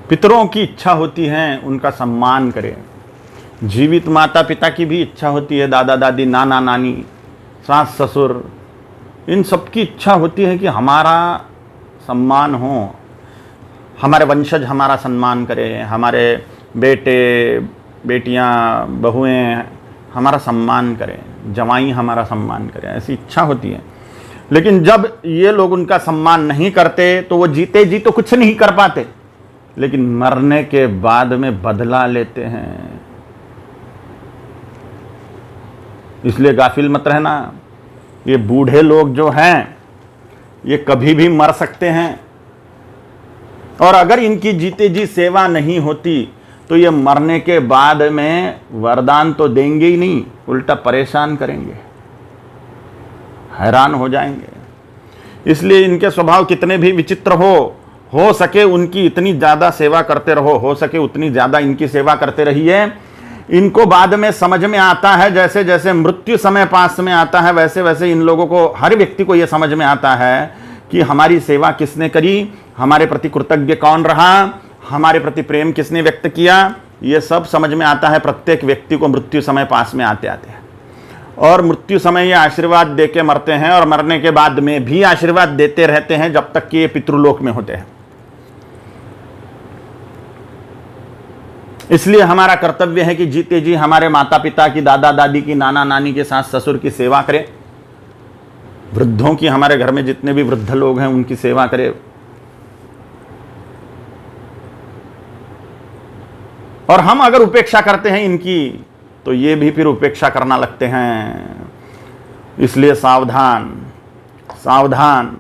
पितरों की इच्छा होती है उनका सम्मान करें। जीवित माता पिता की भी इच्छा होती है, दादा दादी, नाना नानी, सास ससुर, इन सब की इच्छा होती है कि हमारा सम्मान हो, हमारे वंशज हमारा सम्मान करें, हमारे बेटे बेटियां बहुएं हमारा सम्मान करें, जवाई हमारा सम्मान करें, ऐसी इच्छा होती है। लेकिन जब ये लोग उनका सम्मान नहीं करते तो वो जीते जी तो कुछ नहीं कर पाते, लेकिन मरने के बाद में बदला लेते हैं। इसलिए गाफिल मत रहना। ये बूढ़े लोग जो हैं ये कभी भी मर सकते हैं, और अगर इनकी जीते जी सेवा नहीं होती तो ये मरने के बाद में वरदान तो देंगे ही नहीं, उल्टा परेशान करेंगे, हैरान हो जाएंगे। इसलिए इनके स्वभाव कितने भी विचित्र हो सके उनकी इतनी ज़्यादा सेवा करते रहो, हो सके उतनी ज़्यादा इनकी सेवा करते रहिए। इनको बाद में समझ में आता है, जैसे जैसे मृत्यु समय पास में आता है वैसे वैसे इन लोगों को, हर व्यक्ति को यह समझ में आता है कि हमारी सेवा किसने करी, हमारे प्रति कृतज्ञ कौन रहा, हमारे प्रति प्रेम किसने व्यक्त किया, ये सब समझ में आता है प्रत्येक व्यक्ति को मृत्यु समय पास में आते आते हैं। और मृत्यु समय ये आशीर्वाद दे के मरते हैं, और मरने के बाद में भी आशीर्वाद देते रहते हैं जब तक कि ये पितृलोक में होते हैं। इसलिए हमारा कर्तव्य है कि जीते जी हमारे माता पिता की, दादा दादी की, नाना नानी के, सास ससुर की सेवा करें। वृद्धों की, हमारे घर में जितने भी वृद्ध लोग हैं उनकी सेवा करें। और हम अगर उपेक्षा करते हैं इनकी तो ये भी फिर उपेक्षा करना लगते हैं। इसलिए सावधान सावधान।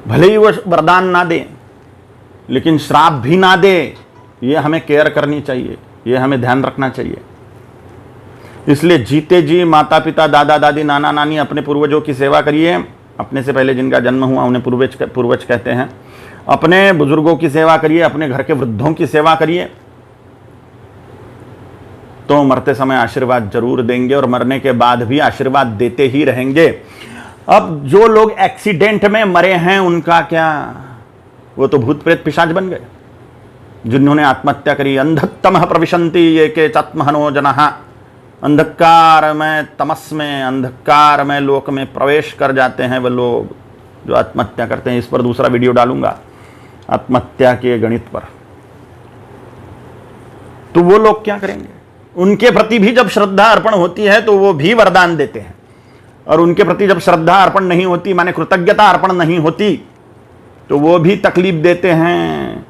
भले ही वो वरदान ना दे लेकिन श्राप भी ना दे, ये हमें केयर करनी चाहिए, ये हमें ध्यान रखना चाहिए। इसलिए जीते जी माता पिता, दादा दादी, नाना नानी, अपने पूर्वजों की सेवा करिए। अपने से पहले जिनका जन्म हुआ उन्हें पूर्वज कहते हैं। अपने बुजुर्गों की सेवा करिए, अपने घर के वृद्धों की सेवा करिए, तो मरते समय आशीर्वाद जरूर देंगे और मरने के बाद भी आशीर्वाद देते ही रहेंगे। अब जो लोग एक्सीडेंट में मरे हैं उनका क्या, वो तो भूत प्रेत पिशाच बन गए। जिन्होंने आत्महत्या करी, अंधत्तमः प्रविशन्ति ये के चात्महनो जनः, अंधकार में, तमस में, अंधकार में लोक में प्रवेश कर जाते हैं वो लोग जो आत्महत्या करते हैं। इस पर दूसरा वीडियो डालूंगा आत्महत्या के गणित पर। तो वो लोग क्या करेंगे? उनके प्रति भी जब श्रद्धा अर्पण होती है तो वो भी वरदान देते हैं, और उनके प्रति जब श्रद्धा अर्पण नहीं होती, माने कृतज्ञता अर्पण नहीं होती, तो वो भी तकलीफ देते हैं।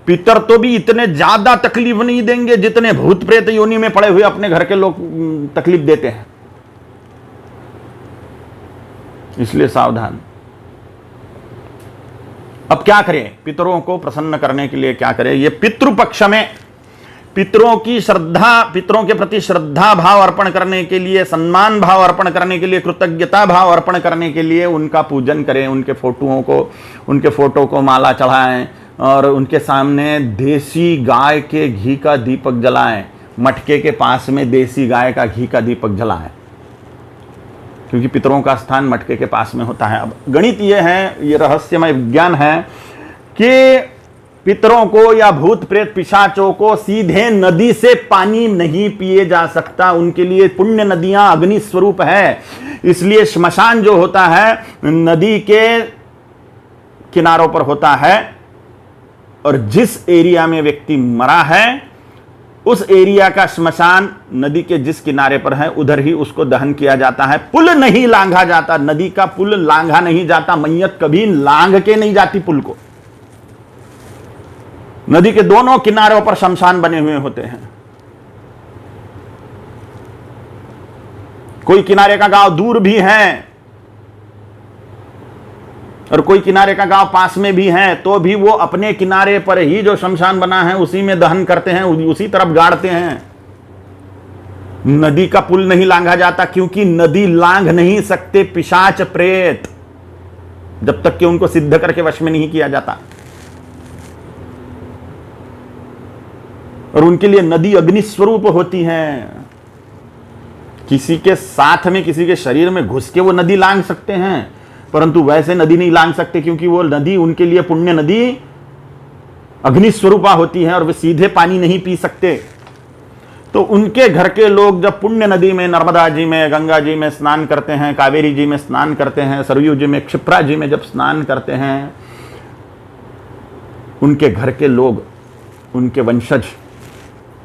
पितर तो भी इतने ज्यादा तकलीफ नहीं देंगे जितने भूत प्रेत योनि में पड़े हुए अपने घर के लोग तकलीफ देते हैं। इसलिए सावधान। अब क्या करें? पितरों को प्रसन्न करने के लिए क्या करें? ये पितृपक्ष में पितरों की श्रद्धा, पितरों के प्रति श्रद्धा भाव अर्पण करने के लिए, सम्मान भाव अर्पण करने के लिए, कृतज्ञता भाव अर्पण करने के लिए उनका पूजन करें। उनके फोटो को माला चढ़ाएं और उनके सामने देसी गाय के घी का दीपक जलाएं। मटके के पास में देसी गाय का घी का दीपक जलाएं, क्योंकि पितरों का स्थान मटके के पास में होता है। अब गणित ये है, ये रहस्यमय विज्ञान है कि पितरों को या भूत प्रेत पिशाचों को सीधे नदी से पानी नहीं पिए जा सकता। उनके लिए पुण्य नदियां अग्नि स्वरूप है। इसलिए श्मशान जो होता है नदी के किनारों पर होता है, और जिस एरिया में व्यक्ति मरा है उस एरिया का श्मशान नदी के जिस किनारे पर है उधर ही उसको दहन किया जाता है। पुल नहीं लांघा जाता, नदी का पुल लांघा नहीं जाता। मैयत कभी लांघ के नहीं जाती पुल को। नदी के दोनों किनारों पर शमशान बने हुए होते हैं। कोई किनारे का गांव दूर भी है और कोई किनारे का गांव पास में भी है, तो भी वो अपने किनारे पर ही जो शमशान बना है उसी में दहन करते हैं, उसी तरफ गाड़ते हैं। नदी का पुल नहीं लांघा जाता, क्योंकि नदी लांघ नहीं सकते पिशाच प्रेत, जब तक कि उनको सिद्ध करके वश में नहीं किया जाता। और उनके लिए नदी अग्नि स्वरूप होती है। किसी के साथ में, किसी के शरीर में घुस के वो नदी लांघ सकते हैं, परंतु वैसे नदी नहीं लांघ सकते, क्योंकि वो नदी उनके लिए पुण्य नदी अग्नि स्वरूपा होती है और वे सीधे पानी नहीं पी सकते। तो उनके घर के लोग जब पुण्य नदी में, नर्मदा जी में, गंगा जी में स्नान करते हैं, कावेरी जी में स्नान करते हैं, सरयू जी में, क्षिप्रा जी में जब स्नान करते हैं, उनके घर के लोग, उनके वंशज,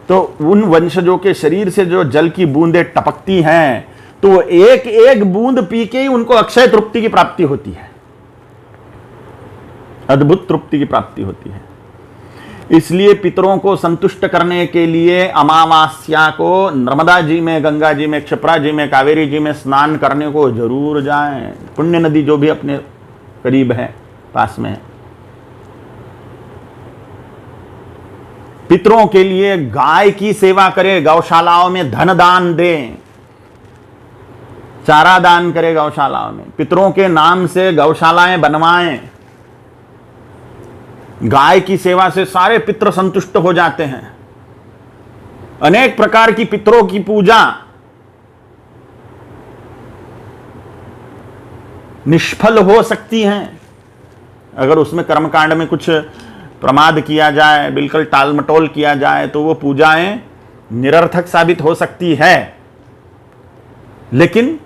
तो उन वंशजों के शरीर से जो जल की बूंदें टपकती हैं, तो एक एक बूंद पी के ही उनको अक्षय तृप्ति की प्राप्ति होती है, अद्भुत तृप्ति की प्राप्ति होती है। इसलिए पितरों को संतुष्ट करने के लिए अमावास्या को नर्मदा जी में, गंगा जी में, क्षिप्रा जी में, कावेरी जी में स्नान करने को जरूर जाएं। पुण्य नदी जो भी अपने करीब है, पास में है। पितरों के लिए गाय की सेवा करें, गौशालाओं में धन दान दें, चारा दान करें गौशालाओं में, पितरों के नाम से गौशालाएं बनवाएं। गाय की सेवा से सारे पितृ संतुष्ट हो जाते हैं। अनेक प्रकार की पितरों की पूजा निष्फल हो सकती है अगर उसमें कर्मकांड में कुछ प्रमाद किया जाए, बिल्कुल टालमटोल किया जाए, तो वो पूजाएं निरर्थक साबित हो सकती है। लेकिन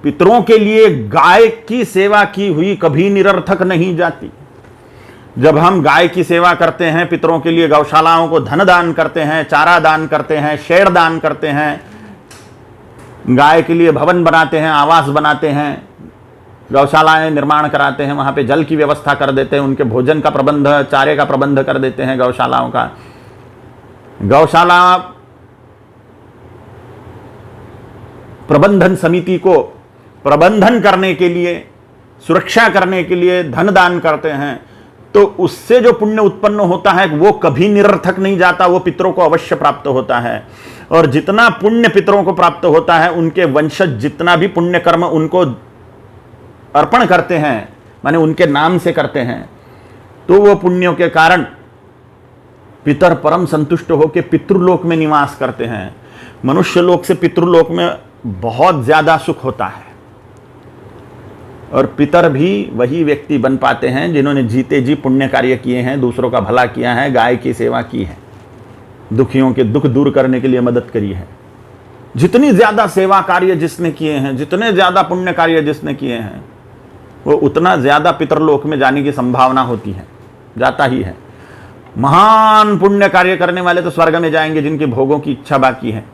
पितरों के लिए गाय की सेवा की हुई कभी निरर्थक नहीं जाती। जब हम गाय की सेवा करते हैं, पितरों के लिए गौशालाओं को धन दान करते हैं, चारा दान करते हैं, शेड दान करते हैं, गाय के लिए भवन बनाते हैं, आवास बनाते हैं, गौशालाएं निर्माण कराते हैं, वहां पे जल की व्यवस्था कर देते हैं, उनके भोजन का प्रबंध, चारे का प्रबंध कर देते हैं गौशालाओं का। गौशाला प्रबंधन समिति को प्रबंधन करने के लिए, सुरक्षा करने के लिए धन दान करते हैं, तो उससे जो पुण्य उत्पन्न होता है वो कभी निरर्थक नहीं जाता, वो पितरों को अवश्य प्राप्त होता है। और जितना पुण्य पितरों को प्राप्त होता है, उनके वंशज जितना भी पुण्य कर्म उनको अर्पण करते हैं, माने उनके नाम से करते हैं, तो वो पुण्यों के कारण पितर परम संतुष्ट होकर पितृलोक में निवास करते हैं। मनुष्य लोक से पितृलोक में बहुत ज्यादा सुख होता है। और पितर भी वही व्यक्ति बन पाते हैं जिन्होंने जीते जी पुण्य कार्य किए हैं, दूसरों का भला किया है, गाय की सेवा की है, दुखियों के दुख दूर करने के लिए मदद करी है। जितनी ज्यादा सेवा कार्य जिसने किए हैं, जितने ज्यादा पुण्य कार्य जिसने किए हैं, वो उतना ज्यादा पितरलोक में जाने की संभावना होती है, जाता ही है। महान पुण्य कार्य करने वाले तो स्वर्ग में जाएंगे जिनके भोगों की इच्छा बाकी है।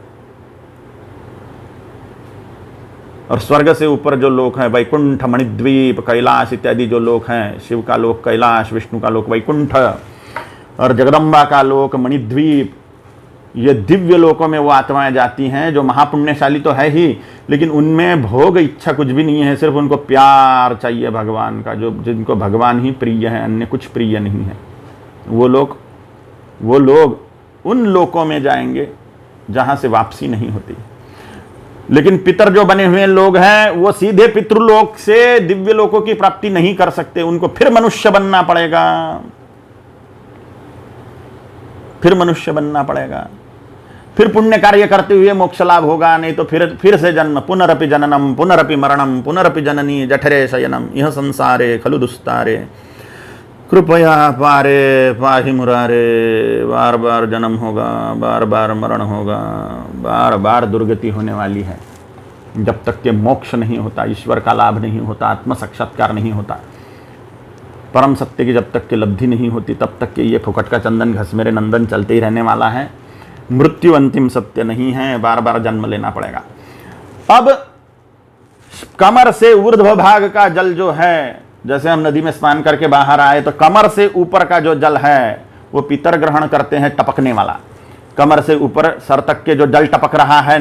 और स्वर्ग से ऊपर जो लोक हैं, वैकुंठ, मणिद्वीप, कैलाश इत्यादि जो लोक हैं, शिव का लोक कैलाश, विष्णु का लोक वैकुंठ और जगदम्बा का लोक मणिद्वीप, ये दिव्य लोकों में वो आत्माएं जाती हैं जो महापुण्यशाली तो है ही, लेकिन उनमें भोग इच्छा कुछ भी नहीं है, सिर्फ उनको प्यार चाहिए भगवान का, जो जिनको भगवान ही प्रिय है, अन्य कुछ प्रिय नहीं है। वो लोग उन लोकों में जाएंगे जहां से वापसी नहीं होती। लेकिन पितर जो बने हुए लोग हैं, वो सीधे पितृलोक से दिव्य लोकों की प्राप्ति नहीं कर सकते, उनको फिर मनुष्य बनना पड़ेगा, फिर पुण्य कार्य करते हुए मोक्ष लाभ होगा, नहीं तो फिर से जन्म, पुनरपि जननम पुनरपि मरणम पुनरपि जननी जठरे शयनम यह संसारे खलु दुस्तारे कृपया पारे पाहि मुरारे। बार बार जन्म होगा, बार बार मरण होगा, बार बार दुर्गति होने वाली है। जब तक के मोक्ष नहीं होता, ईश्वर का लाभ नहीं होता, आत्म साक्षात्कार नहीं होता, परम सत्य की जब तक के लब्धि नहीं होती, तब तक के ये फुकट का चंदन घस मेरे नंदन चलते ही रहने वाला है। मृत्यु अंतिम सत्य नहीं है, बार बार जन्म लेना पड़ेगा। अब कमर से ऊर्ध्व भाग का जल जो है, जैसे हम नदी में स्नान करके बाहर आए तो कमर से ऊपर का जो जल है वो पितर ग्रहण करते हैं, टपकने वाला। कमर से ऊपर सर तक के जो जल टपक रहा है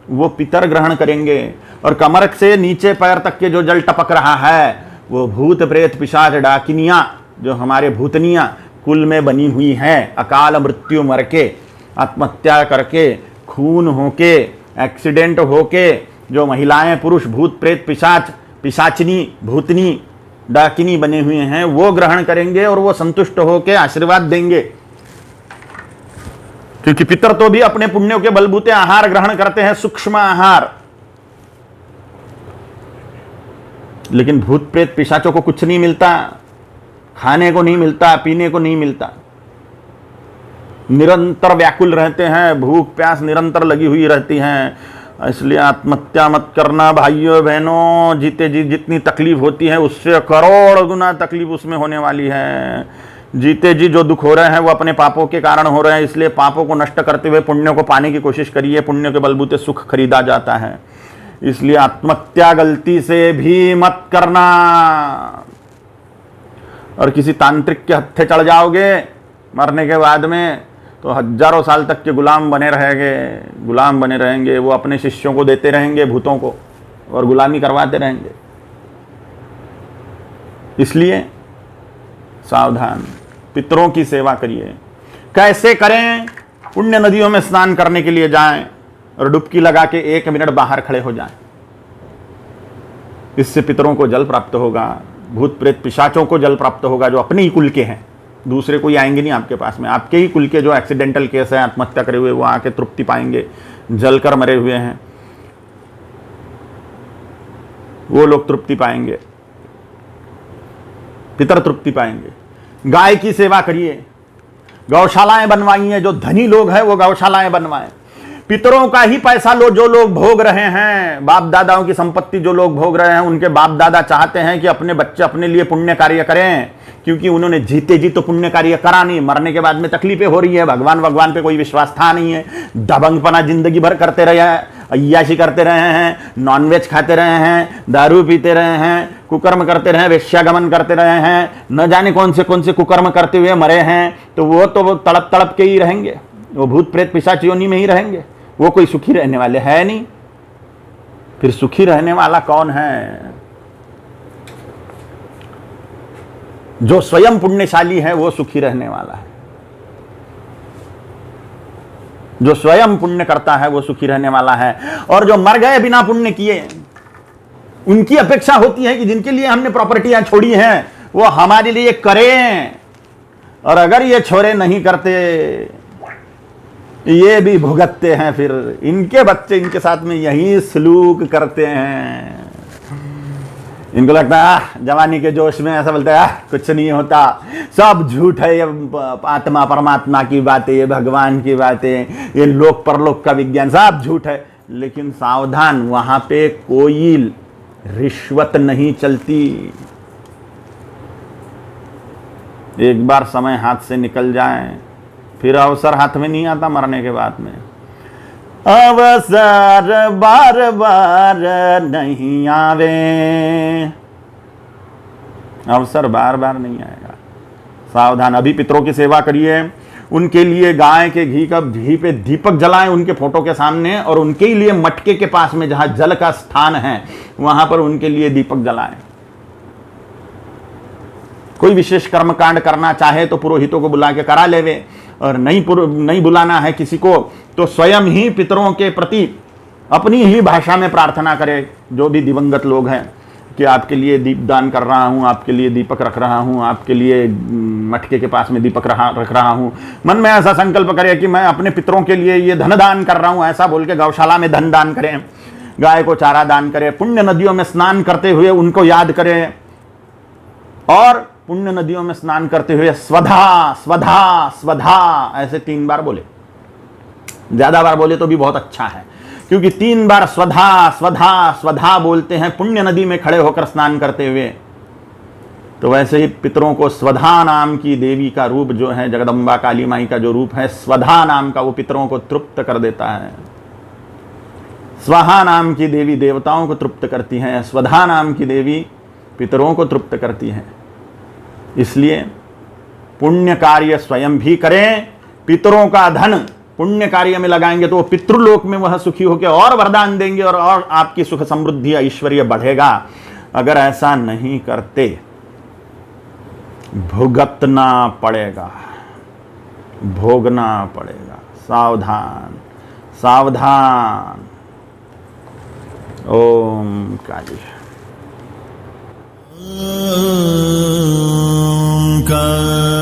वो पितर ग्रहण करेंगे, और कमर से नीचे पैर तक के जो जल टपक रहा है वो भूत प्रेत पिशाच डाकिनियां, जो हमारे भूतनियां कुल में बनी हुई हैं, अकाल मृत्यु मर के, आत्महत्या करके, खून होके, एक्सीडेंट होके जो महिलाएं पुरुष भूत प्रेत पिशाच पिशाचनी भूतनी डाकिनी बने हुए हैं, वो ग्रहण करेंगे और वो संतुष्ट होकर आशीर्वाद देंगे। क्योंकि पितर तो भी अपने पुण्यों के बलबूते आहार ग्रहण करते हैं, सूक्ष्म आहार, लेकिन भूत प्रेत पिशाचों को कुछ नहीं मिलता, खाने को नहीं मिलता, पीने को नहीं मिलता, निरंतर व्याकुल रहते हैं, भूख प्यास निरंतर लगी हुई रहती है। इसलिए आत्महत्या मत करना भाइयों बहनों, जीते जी जितनी तकलीफ होती है उससे करोड़ गुना तकलीफ उसमें होने वाली है। जीते जी जो दुख हो रहे हैं वो अपने पापों के कारण हो रहे हैं, इसलिए पापों को नष्ट करते हुए पुण्यों को पाने की कोशिश करिए। पुण्य के बलबूते सुख खरीदा जाता है, इसलिए आत्महत्या गलती से भी मत करना। और किसी तांत्रिक के हत्थे चढ़ जाओगे मरने के बाद में तो हजारों साल तक के गुलाम बने रहेंगे। वो अपने शिष्यों को देते रहेंगे भूतों को और गुलामी करवाते रहेंगे। इसलिए सावधान, पितरों की सेवा करिए। कैसे करें? पुण्य नदियों में स्नान करने के लिए जाएं और डुबकी लगा के 1 मिनट बाहर खड़े हो जाएं। इससे पितरों को जल प्राप्त होगा, भूत प्रेत पिशाचों को जल प्राप्त होगा जो अपने ही कुल के हैं, दूसरे कोई आएंगे नहीं आपके पास में। आपके ही कुल के जो एक्सीडेंटल केस है, आत्महत्या करे हुए, वो आके तृप्ति पाएंगे। जलकर मरे हुए हैं वो लोग तृप्ति पाएंगे, पितर तृप्ति पाएंगे। गाय की सेवा करिए, गौशालाएं बनवाइए। जो धनी लोग हैं वो गौशालाएं बनवाएं। पितरों का ही पैसा लो जो लोग भोग रहे हैं, बाप दादाओं की संपत्ति जो लोग भोग रहे हैं, उनके बाप दादा चाहते हैं कि अपने बच्चे अपने लिए पुण्य कार्य करें, क्योंकि उन्होंने जीते जी तो पुण्य कार्य करा नहीं, मरने के बाद में तकलीफें हो रही है, भगवान पे कोई विश्वास था नहीं है, दबंगपना जिंदगी भर करते रहे हैं, अय्याशी करते रहे हैं, नॉनवेज खाते रहे हैं, दारू पीते रहे हैं, कुकर्म करते रहे, वेश्यागमन करते रहे हैं, न जाने कौन से कुकर्म करते हुए मरे हैं। तो वो तड़प तड़प के ही रहेंगे, वो भूत प्रेत पिशाच योनि में ही रहेंगे, वो कोई सुखी रहने वाले है नहीं। फिर सुखी रहने वाला कौन है? जो स्वयं पुण्यशाली है वो सुखी रहने वाला है। जो स्वयं पुण्य करता है वो सुखी रहने वाला है। और जो मर गए बिना पुण्य किए, उनकी अपेक्षा होती है कि जिनके लिए हमने प्रॉपर्टियां छोड़ी हैं वो हमारे लिए करें, और अगर ये छोरे नहीं करते, ये भी भुगतते हैं, फिर इनके बच्चे इनके साथ में यही सलूक करते हैं। इनको लगता है जवानी के जोश में ऐसा बोलते हैं कुछ नहीं होता, सब झूठ है, ये आत्मा परमात्मा की बातें, ये भगवान की बातें, ये लोक परलोक का विज्ञान सब झूठ है। लेकिन सावधान, वहां पे कोई रिश्वत नहीं चलती। एक बार समय हाथ से निकल जाए फिर अवसर हाथ में नहीं आता मरने के बाद में। अवसर बार बार नहीं आवे, अवसर बार बार नहीं आएगा। सावधान, अभी पितरों की सेवा करिए, उनके लिए गाय के घी पे दीपक जलाएं उनके फोटो के सामने, और उनके लिए मटके के पास में जहां जल का स्थान है वहां पर उनके लिए दीपक जलाएं। कोई विशेष कर्मकांड करना चाहे तो पुरोहितों को बुला के करा लेवे, और नहीं बुलाना है किसी को तो स्वयं ही पितरों के प्रति अपनी ही भाषा में प्रार्थना करे, जो भी दिवंगत लोग हैं, कि आपके लिए दीप दान कर रहा हूं, आपके लिए दीपक रख रहा हूं, आपके लिए मटके के पास में दीपक रख रहा हूं। मन में ऐसा संकल्प करें कि मैं अपने पितरों के लिए ये धन दान कर रहा हूं, ऐसा बोल के गौशाला में धन दान करें, गाय को चारा दान करें, पुण्य नदियों में स्नान करते हुए उनको याद करें, और पुण्य नदियों में स्नान करते हुए स्वधा स्वधा स्वधा ऐसे 3 बार बोले। ज्यादा बार बोले तो भी बहुत अच्छा है, क्योंकि 3 बार स्वधा स्वधा स्वधा बोलते हैं पुण्य नदी में खड़े होकर स्नान करते हुए। तो वैसे ही पितरों को स्वधा नाम की देवी का रूप जो है, जगदम्बा काली माई का जो रूप है स्वधा नाम का, वो पितरों को तृप्त कर देता है। स्वाहा नाम की देवी देवताओं को तृप्त करती है, स्वधा नाम की देवी पितरों को तृप्त करती है। इसलिए पुण्य कार्य स्वयं भी करें, पितरों का धन पुण्य कार्य में लगाएंगे तो वो पितृलोक में वह सुखी होकर और वरदान देंगे, और आपकी सुख समृद्धि ऐश्वर्य बढ़ेगा। अगर ऐसा नहीं करते भुगतना पड़ेगा, भोगना पड़ेगा। सावधान सावधान। ओम काली का